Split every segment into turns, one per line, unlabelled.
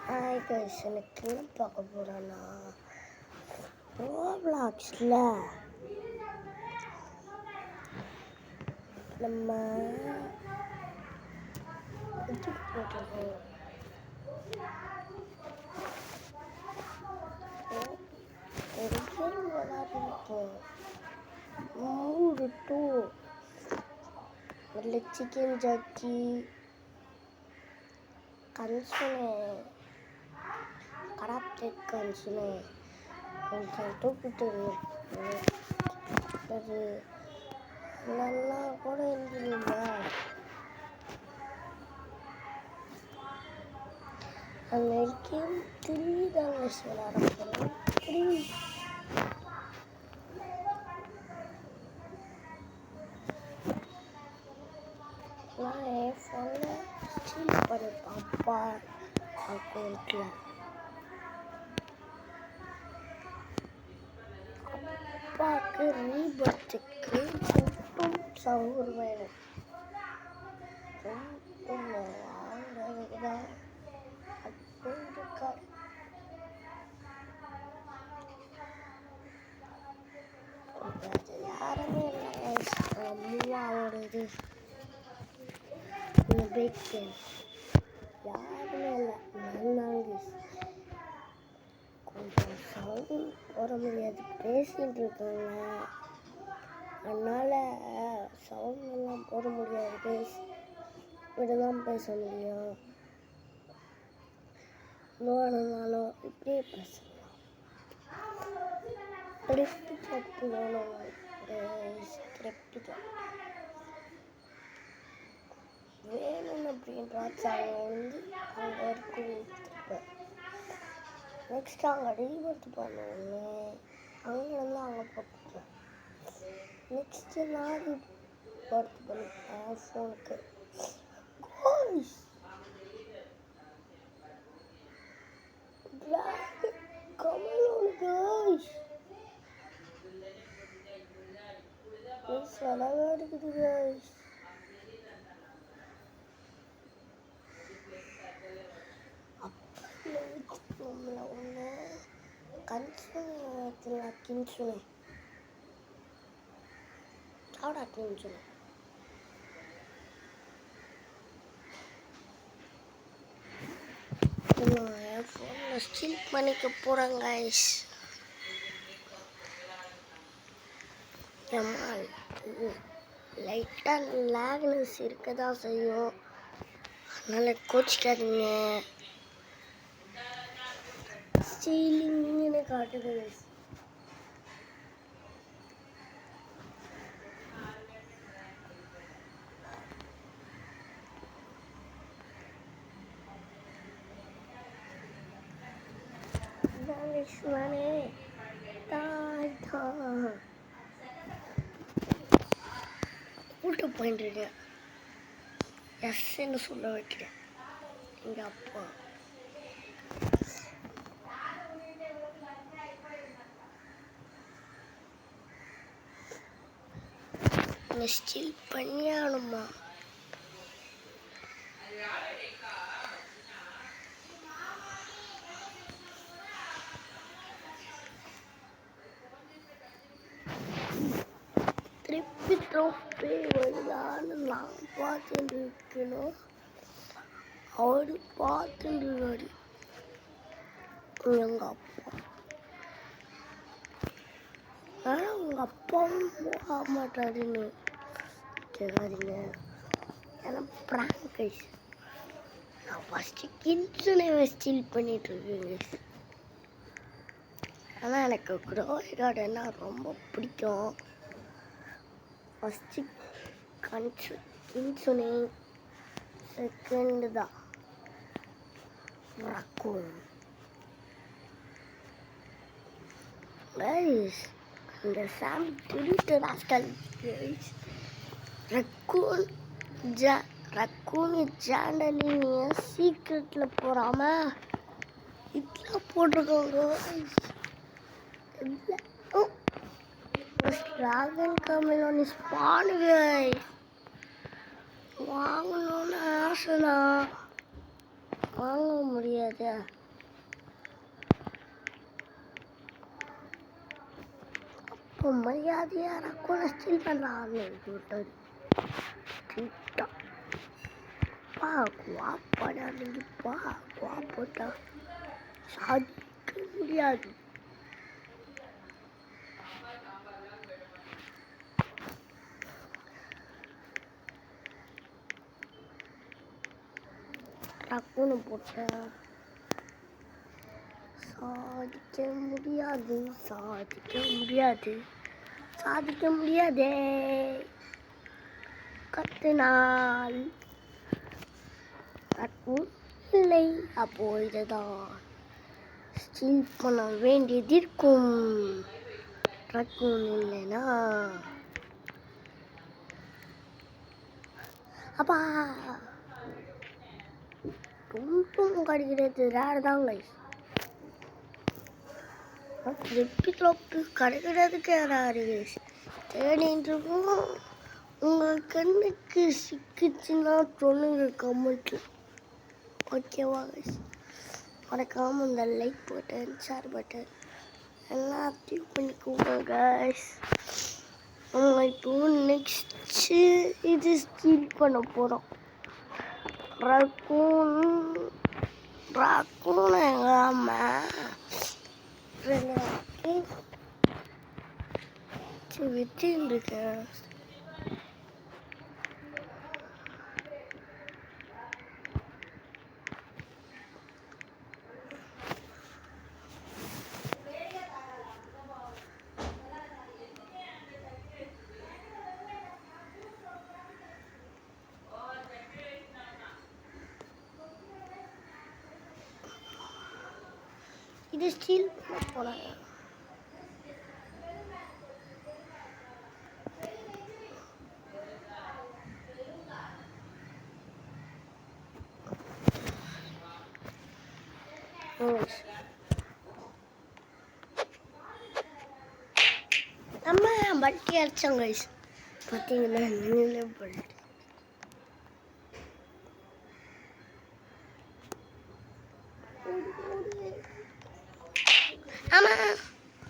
Hi guys, எனக்கு என்ன பார்க்க போகிறேன்னா ரோப்ளாக்ஸில் நம்ம இது போட்டிருக்கோம். ஒரு கேம் விளாடிருக்கோம். 3 அதில் சிக்கன் ஜாக்கி கன்சுனே கராத்தே கன்சுனே கொஞ்சம் தூக்கிட்டு அது நல்லா கூட இருந்ததுங்க. அந்த கேம் 3 தான் விளாட போகிறோம். 3 நான் என் ஃபோனில் ஸ்டீல் பண்ணியிருப்பேன் அப்பா அக்கௌண்ட்டில். அப்பாவுக்கு ரீபர்த்துக்கு மட்டும் ₹100 வேணும். வாங்குறதுக்கு தான் அக்கௌண்ட் கார்டு. அது யாருமே இல்லை. அம்மாவோட இது இந்த பைக்கு யாருமே இல்லை. நல்லாங்க கொஞ்சம் சவுண்ட் போட முடியாது, பேசிகிட்டு இருக்காங்க. அதனால் சவுண்டெல்லாம் போட முடியாது, இப்படி தான் பேச முடியும். வேணும்னாலும் இப்படியே பேசலாம். ட்ரிப்பு போட்டு வேணும், ட்ரிப்பு வேணும் அப்படின்றா அங்கே இருக்கும். நெக்ஸ்ட் அங்கே ரீபர்த் பண்ணுவோங்க. அங்கேருந்து அங்கே போட்டுருக்கேன். நெக்ஸ்ட்டு நான் ரீபர்த் பண்ணிப்பேன் ஃபோனுக்கு. செலவாக இருக்குது கைஸ். நம்மளை ஒன்று கன்சுனை கின்சுனை ஆடா கின்சுனை நான் என் ஃபோனில் ஸ்டீல் பண்ணிக்க போகிறேன் கைஸ். லைட்டாக லேக்னஸ் இருக்க தான் செய்யும், அதனால் கோச்சிக்காதீங்க. ஸ்டீலிங்னு காட்டுது. நானே கூட்டு போயிட்டு எஸ்ன்னு சொல்ல வைக்கிறேன். எங்கள் அப்பா ஸ்டீல் பண்ணியானுமா? திருப்பி ட்ரோஃபி வருதான்னு நான் பார்த்துட்டு இருக்கணும். அவரு பார்த்துட்டு இருக்காரு எங்கள் அப்பா. ஆனால் உங்கள் அப்பாவும் போக மாட்டாருன்னு கேட்காதீங்க, ஏன்னா ப்ராங்க். நான் ஃபஸ்ட்டு கிட்ஸுனே ஸ்டீல் பண்ணிகிட்ருக்கேங்க. ஆனால் எனக்கு க்ரோய் கார்டன்னா ரொம்ப பிடிக்கும். ஃபஸ்ட்டு கிட்ஸுனே, செகண்டு தான் ரக்கூன். கைஸ், இந்த சாம் திருட்டு ராஸ்கல் கைஸ். ரக்கூன் ஜாண்டலின் சீக்ரெட்டில் போகாம இதெல்லாம் போட்டிருக்காங்க. ட்ராகன் கமெலோனி ஸ்பானு கைஸ் வாங்கணும்னு ஆசைதான். வாங்க முடியாது. அப்போ மரியாதையாக கூட ஸ்டீல் பண்ணாங்க. குவாப்படா நீப்பா குவாப்பட்டா சாதிக்க முடியாது. டக்குன்னு போட்டேன். சாதிக்க முடியாது, சாதிக்க முடியாது, சாதிக்க முடியாதே. கத்துனால் ரக்கும் இல்லை. அப்போ இதுதான் ஸ்டீல் பண்ண வேண்டியது இருக்கும். ரக்கும் இல்லைன்னா அப்பா ரொம்ப கிடைக்கிறது ரேர் தான் கைஸ். கிடைக்கிறதுக்கு ரேர் கைஸ். தேடிட்டு உங்கள் கண்ணுக்கு சிக்கிச்சுன்னா சொல்லுங்க கமெண்ட்ல. ஓகேவா கைஸ்? மறக்காம இந்த லைக் பட்டன், ஷேர் பட்டன் எல்லாத்தையும் பண்ணிக்கோங்க கைஸ். நம்ம இப்போ நெக்ஸ்ட்டு இது ஸ்டீல் பண்ண போகிறோம். ரக்கூன் எங்க அம்மா வச்சுருக்கேன். இது ஸ்டீல் பண்ண போகிறேன். நம்ம பட்டி அடிச்சோம் கைஸ். பார்த்தீங்கன்னா நீங்களே பல்ட்டி. ஆமாம்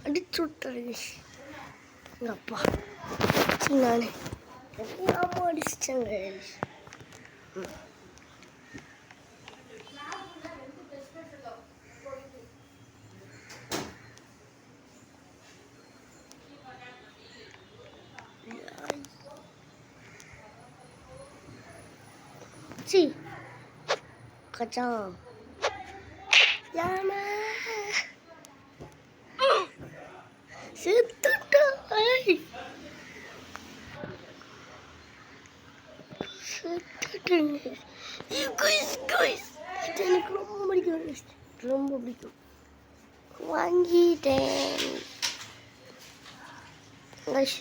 அடிச்சு விட்டாரு கைஸ் எங்கள் அப்பா. நான் அம்மா அடிச்சிட்டேன் கைஸ். சி கச்சான் யாமா செத்துட்டாய். எனக்கு ரொம்ப பிடிக்கும், ரொம்ப பிடிக்கும். வாங்கிட்டேன். எனக்கு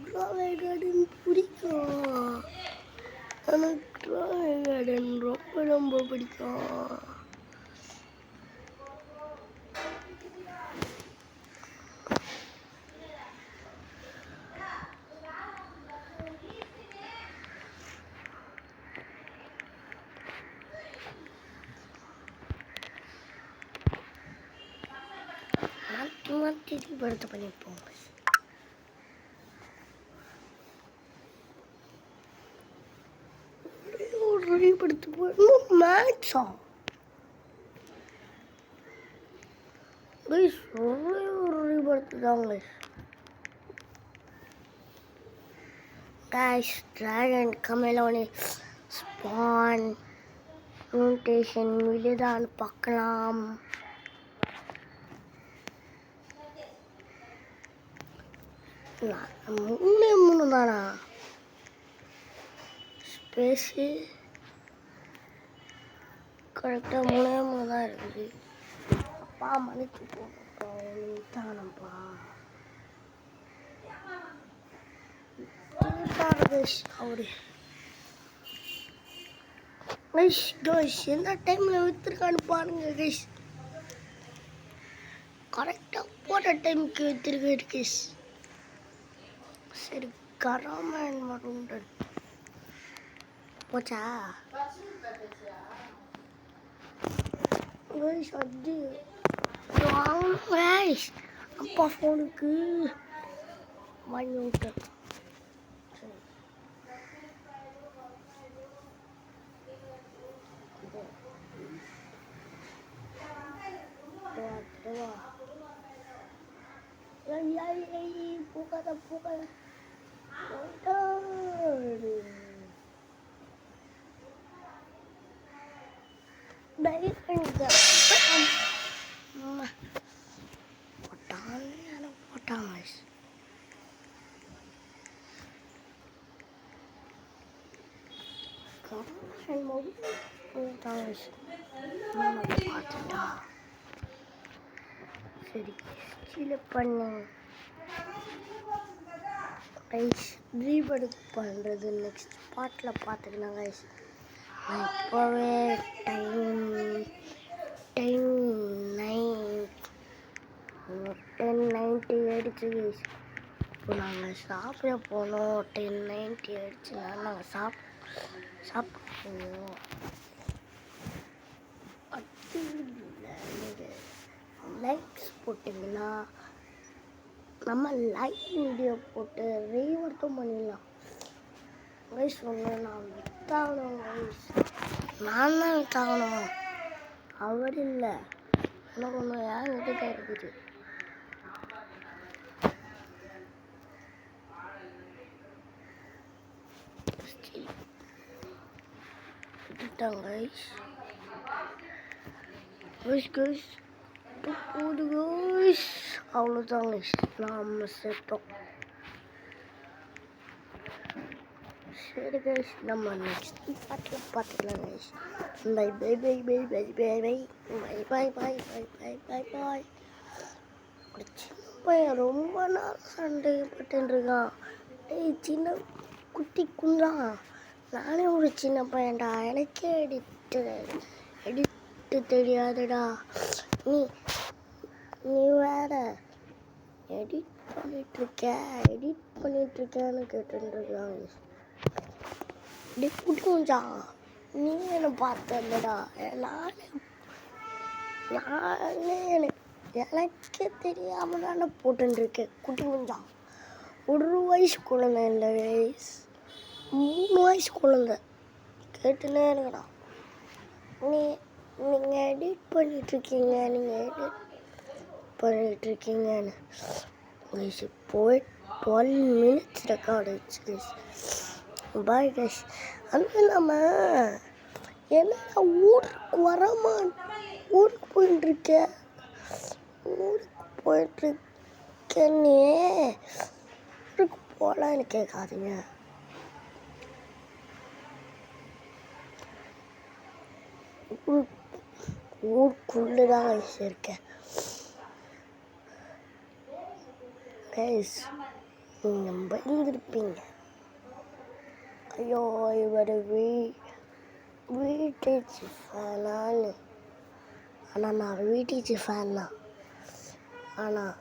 ட்ராயிங் கார்டன் பிடிக்கும். எனக்கு ட்ராயிங் கார்டன் ரொம்ப ரொம்ப பிடிக்கும். மாற்றி படத்தை பண்ணியிருப்போம். படுத்து போய் மேட்சா ஒரே படுத்து தாங்க guys. Dragon Camelone spawn mutation விழுதான்னு பார்க்கலாம். மூணு தானா ஸ்பேஸு கரெக்டாக மூணு தான் இருக்குது. அப்பா மன்னிச்சு போட்டானப்பா. அவரு எந்த டைமில் விற்றுருக்கான்னு பாருங்க கைஸ். கரெக்டாக போட்ட டைமுக்கு விற்றுருக்கு கைஸ். சரி கராமன் மருண்டன் போச்சா அது அப்பா ஃபோனுக்கு வாங்கி விட்டேன். பூக்காத போட்டான் பார்த்துட்டா சரி கீழே பண்ணு கைஸ் ரீபடுக் பண்ணுறது நெக்ஸ்ட் பார்ட்டில் பார்த்துக்கலாம் கைஸ். நான் இப்போவே டைம் 10:90 ஆயிடுச்சு கைஸ். இப்போ நாங்கள் சாப்பிட போனோம். 10:90 ஆயிடுச்சுன்னா நாங்கள் சாப்பிடுவோம். அது நீங்கள் லைக்ஸ் போட்டிங்கன்னா நம்ம லைக் வீடியோ போட்டு ரீவர்க்கும் பண்ணிடலாம் கைஸ். ஒன்று நான் வித்தாகணும் கைஸ். நான் தான் வித்தாகணும், அவர் இல்லை. எனக்கு ஒன்று யார் விட்டுட்டா இருக்குது. விட்டுட்டாங்க கைஸ். அவ்வளோதான் கைஸ், நாம் செத்தோம். சரி கைஸ், நம்ம நெக்ஸ்ட் பாட்டில் பார்த்துக்கலாம் guys. Bye bye bye bye bye bye bye bye bye bye bye bye bye. ஒரு சின்ன பையன் ரொம்ப நாள் சண்டைப்பட்டுருக்கான். சின்ன குட்டி குந்தான். நானே ஒரு சின்ன பையன்டா, எனக்கே எடிட்டு தெரியாதுடா. நீ வேற எடிட் பண்ணிட்டுருக்கேன்னு கேட்டுருக்கான். குட்டிஞ்சா நீ என்ன பார்த்தடா. நானே எனக்கே தெரியாம தானே போட்டுருக்கேன். குட்டி குஞ்சா 1 வயசு குழந்தை இல்லை வயசு 3 வயசு குழந்தை கேட்டுனே இருக்கடா. நீங்கள் எடிட் பண்ணிட்டுருக்கீங்கன்னு வயசு போய் 12 மினிட்ஸ் ரெக்கார்ட் ஆயிடுச்சு. Bye guys. அது இல்லாமல் என்ன ஊருக்கு போயிட்டுருக்கேன் நீ ஊருக்கு போகலான்னு கேட்காதீங்க. ஊருக்குள்ளே தான் கைஸ் இருக்கேன் கைஸ். நீங்கள் பயந்துருப்பீங்க, ஐயோ இவர் வீட்டேஜ் ஃபேனான்னு. ஆனால் நான் வீட்டேஜ் ஃபேன் தான். ஆனால்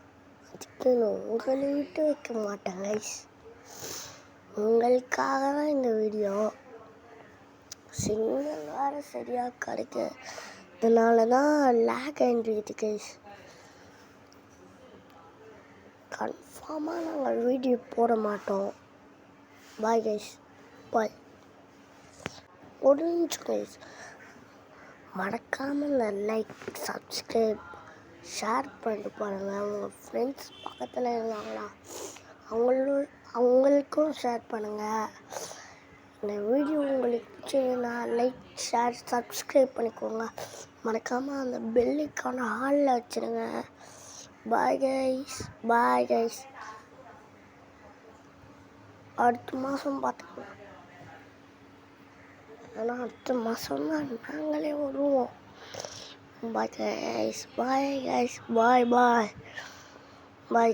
அதுக்கு உங்களை விட்டு வைக்க மாட்டேன் கைஸ். உங்களுக்காக தான் இந்த வீடியோ. சிக்னல் வேறு சரியாக கிடைக்கிறதுனால தான் லேக் ஆகிட்டு கைஸ். கன்ஃபார்மாக நாங்கள் வீடியோ போட மாட்டோம். பாய் கைஸ், பாய். ஒரு நிமிஷம் கைஸ், மறக்காமல் இந்த லைக் சப்ஸ்கிரைப் ஷேர் பண்ணிட்டு பாருங்கள். உங்கள் ஃப்ரெண்ட்ஸ் பக்கத்தில் இருந்தாங்களா அவங்களுக்கும் ஷேர் பண்ணுங்கள். இந்த வீடியோ உங்களுக்கு பிடிச்சதுன்னா லைக் ஷேர் சப்ஸ்கிரைப் பண்ணிக்கோங்க. மறக்காமல் அந்த பெல்லுக்கான ஹாலில் வச்சுருங்க. Bye guys. அடுத்த மாதம் பார்த்துக்கலாம். ஆனால் அடுத்த மாதம் தான் நாங்களே வருவோம். Bye guys. பாய்